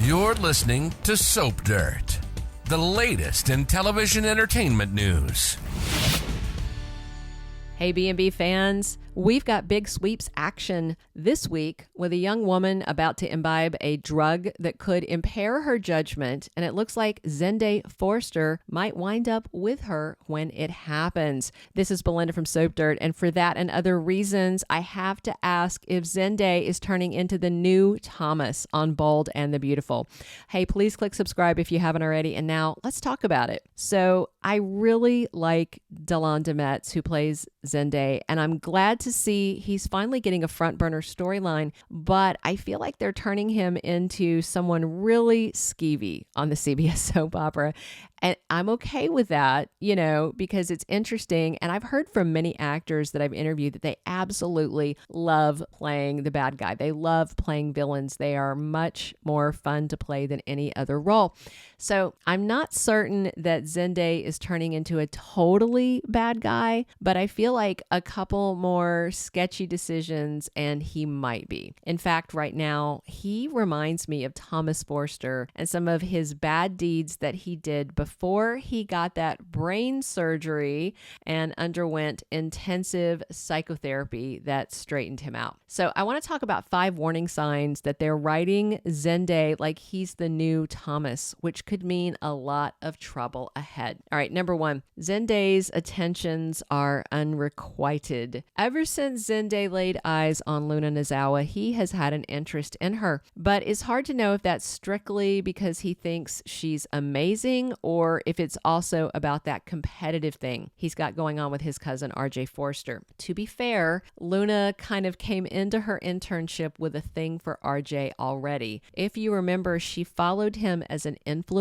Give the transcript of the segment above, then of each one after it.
You're listening to Soap Dirt, the latest in television entertainment news. Hey B&B fans, we've got big sweeps action this week with a young woman about to imbibe a drug that could impair her judgment, and it looks like Zende Forrester might wind up with her when it happens. This is Belinda from Soap Dirt, and for that and other reasons, I have to ask if Zende is turning into the new Thomas on Bold and the Beautiful. Hey, please click subscribe if you haven't already, and now let's talk about it. So I really like Delon de Metz, who plays Zende, and I'm glad to see he's finally getting a front burner storyline, but I feel like they're turning him into someone really skeevy on the CBS soap opera. And I'm okay with that, because it's interesting. And I've heard from many actors that I've interviewed that they absolutely love playing the bad guy. They love playing villains. They are much more fun to play than any other role. So I'm not certain that Zende is turning into a totally bad guy, but I feel like a couple more sketchy decisions and he might be. In fact, right now, he reminds me of Thomas Forrester and some of his bad deeds that he did before he got that brain surgery and underwent intensive psychotherapy that straightened him out. So I want to talk about 5 warning signs that they're writing Zende like he's the new Thomas, which could mean a lot of trouble ahead. All right, number 1, Zende's attentions are unrequited. Ever since Zende laid eyes on Luna Nozawa, he has had an interest in her, but it's hard to know if that's strictly because he thinks she's amazing or if it's also about that competitive thing he's got going on with his cousin RJ Forrester. To be fair, Luna kind of came into her internship with a thing for RJ already. If you remember, she followed him as an influencer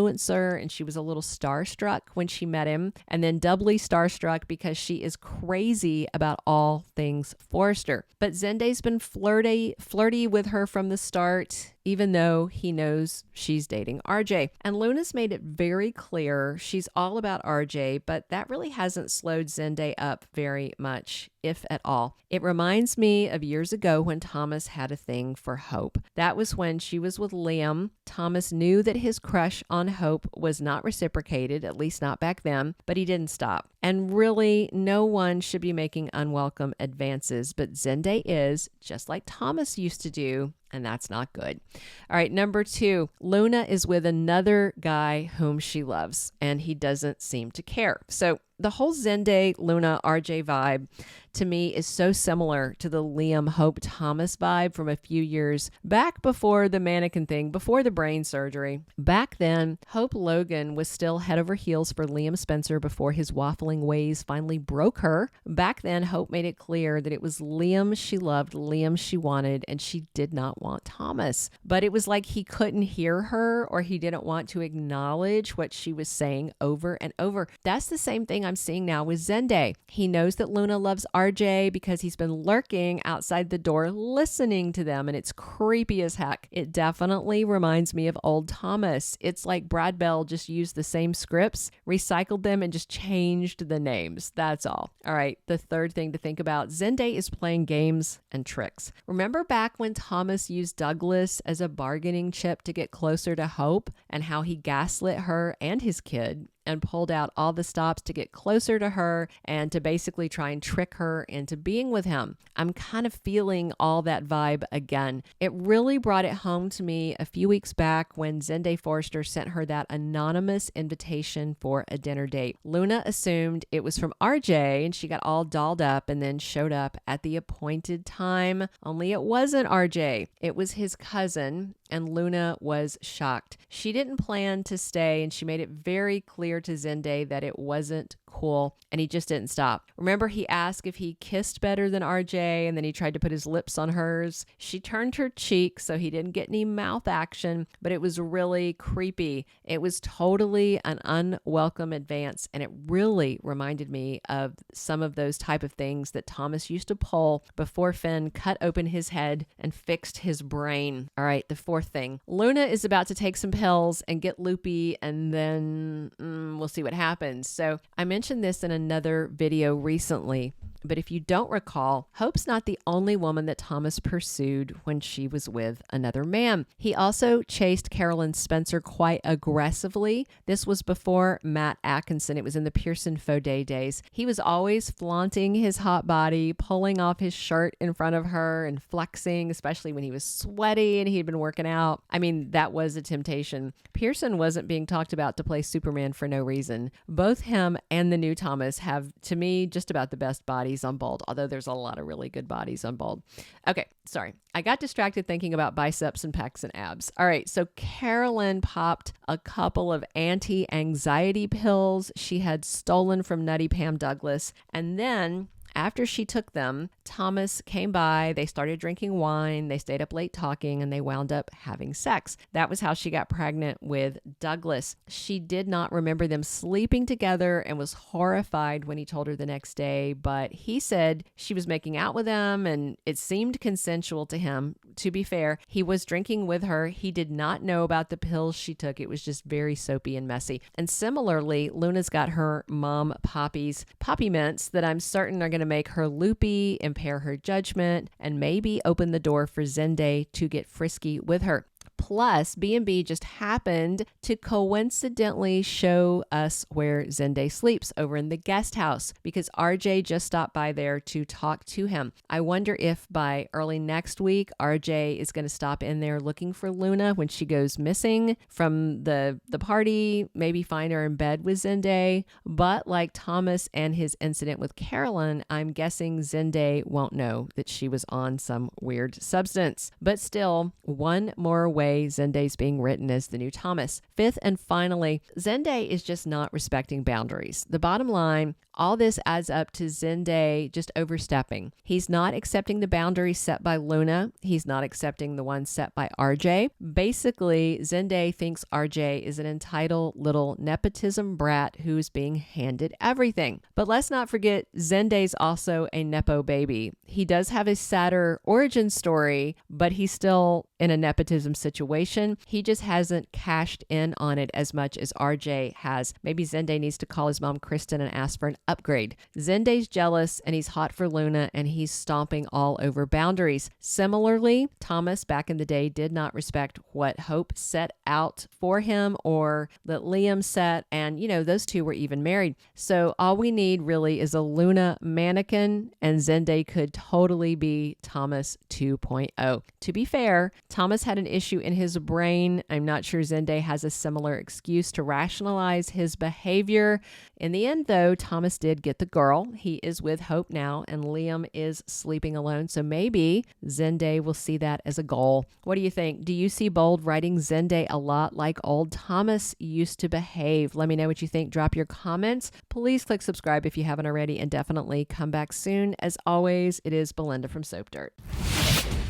and she was a little starstruck when she met him, and then doubly starstruck because she is crazy about all things Forrester. But Zende's been flirty with her from the start, even though he knows she's dating RJ. And Luna's made it very clear she's all about RJ, but that really hasn't slowed Zende up very much, if at all. It reminds me of years ago when Thomas had a thing for Hope. That was when she was with Liam. Thomas knew that his crush on Hope was not reciprocated, at least not back then, but he didn't stop. And really, no one should be making unwelcome advances, but Zende is, just like Thomas used to do, and that's not good. All right, number 2, Luna is with another guy whom she loves, and he doesn't seem to care. So the whole Zende, Luna, RJ vibe to me is so similar to the Liam, Hope, Thomas vibe from a few years back before the mannequin thing, before the brain surgery. Back then, Hope Logan was still head over heels for Liam Spencer before his waffling ways finally broke her. Back then, Hope made it clear that it was Liam she loved, Liam she wanted, and she did not want Thomas. But it was like he couldn't hear her or he didn't want to acknowledge what she was saying over and over. That's the same thing I'm seeing now with Zende. He knows that Luna loves RJ because he's been lurking outside the door listening to them, and it's creepy as heck. It definitely reminds me of old Thomas. It's like Brad Bell just used the same scripts, recycled them, and just changed the names. That's all. All right, the third thing to think about, Zende is playing games and tricks. Remember back when Thomas used Douglas as a bargaining chip to get closer to Hope, and how he gaslit her and his kid and pulled out all the stops to get closer to her and to basically try and trick her into being with him? I'm kind of feeling all that vibe again. It really brought it home to me a few weeks back when Zende Forrester sent her that anonymous invitation for a dinner date. Luna assumed it was from RJ and she got all dolled up and then showed up at the appointed time, only it wasn't RJ. It was his cousin, and Luna was shocked. She didn't plan to stay, and she made it very clear to Zende that it wasn't cool, and he just didn't stop. Remember, he asked if he kissed better than RJ, and then he tried to put his lips on hers. She turned her cheek, so he didn't get any mouth action, but it was really creepy. It was totally an unwelcome advance, and it really reminded me of some of those type of things that Thomas used to pull before Finn cut open his head and fixed his brain. All right, the fourth thing. Luna is about to take some pills and get loopy, and then we'll see what happens. So I mentioned this in another video recently. But if you don't recall, Hope's not the only woman that Thomas pursued when she was with another man. He also chased Carolyn Spencer quite aggressively. This was before Matt Atkinson. It was in the Pearson Faudet days. He was always flaunting his hot body, pulling off his shirt in front of her and flexing, especially when he was sweaty and he'd been working out. I mean, that was a temptation. Pearson wasn't being talked about to play Superman for no reason. Both him and the new Thomas have, to me, just about the best bodies on Bold, although there's a lot of really good bodies on Bold. Okay, sorry. I got distracted thinking about biceps and pecs and abs. All right, so Carolyn popped a couple of anti-anxiety pills she had stolen from Nutty Pam Douglas, and then after she took them, Thomas came by, they started drinking wine, they stayed up late talking, and they wound up having sex. That was how she got pregnant with Douglas. She did not remember them sleeping together and was horrified when he told her the next day, but he said she was making out with him and it seemed consensual to him. To be fair, he was drinking with her. He did not know about the pills she took. It was just very soapy and messy. And similarly, Luna's got her mom Poppy's Poppy Mints that I'm certain are going to make her loopy, impair her judgment, and maybe open the door for Zende to get frisky with her. Plus, B&B just happened to coincidentally show us where Zende sleeps, over in the guest house, because RJ just stopped by there to talk to him. I wonder if by early next week, RJ is going to stop in there looking for Luna when she goes missing from the party, maybe find her in bed with Zende. But like Thomas and his incident with Carolyn, I'm guessing Zende won't know that she was on some weird substance. But still, one more way Zende's being written as the new Thomas. Fifth and finally, Zende is just not respecting boundaries. The bottom line, all this adds up to Zende just overstepping. He's not accepting the boundaries set by Luna. He's not accepting the ones set by RJ. Basically, Zende thinks RJ is an entitled little nepotism brat who's being handed everything. But let's not forget, Zende's also a nepo baby. He does have a sadder origin story, but he's still in a nepotism situation. He just hasn't cashed in on it as much as RJ has. Maybe Zende needs to call his mom Kristen and ask for an upgrade. Zende's jealous and he's hot for Luna and he's stomping all over boundaries. Similarly, Thomas back in the day did not respect what Hope set out for him or that Liam set, and those two were even married. So all we need really is a Luna mannequin, and Zende could totally be Thomas 2.0. To be fair, Thomas had an issue in his brain. I'm not sure Zende has a similar excuse to rationalize his behavior. In the end, though, Thomas did get the girl. He is with Hope now, and Liam is sleeping alone. So maybe Zende will see that as a goal. What do you think? Do you see Bold writing Zende a lot like old Thomas used to behave? Let me know what you think. Drop your comments. Please click subscribe if you haven't already, and definitely come back soon. As always, it is Belinda from Soap Dirt.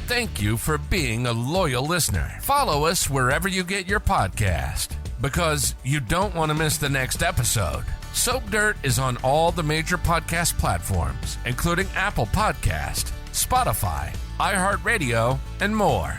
Thank you for being a loyal listener. Follow us wherever you get your podcast, because you don't want to miss the next episode. Soap Dirt is on all the major podcast platforms, including Apple Podcast, Spotify, iHeartRadio, and more.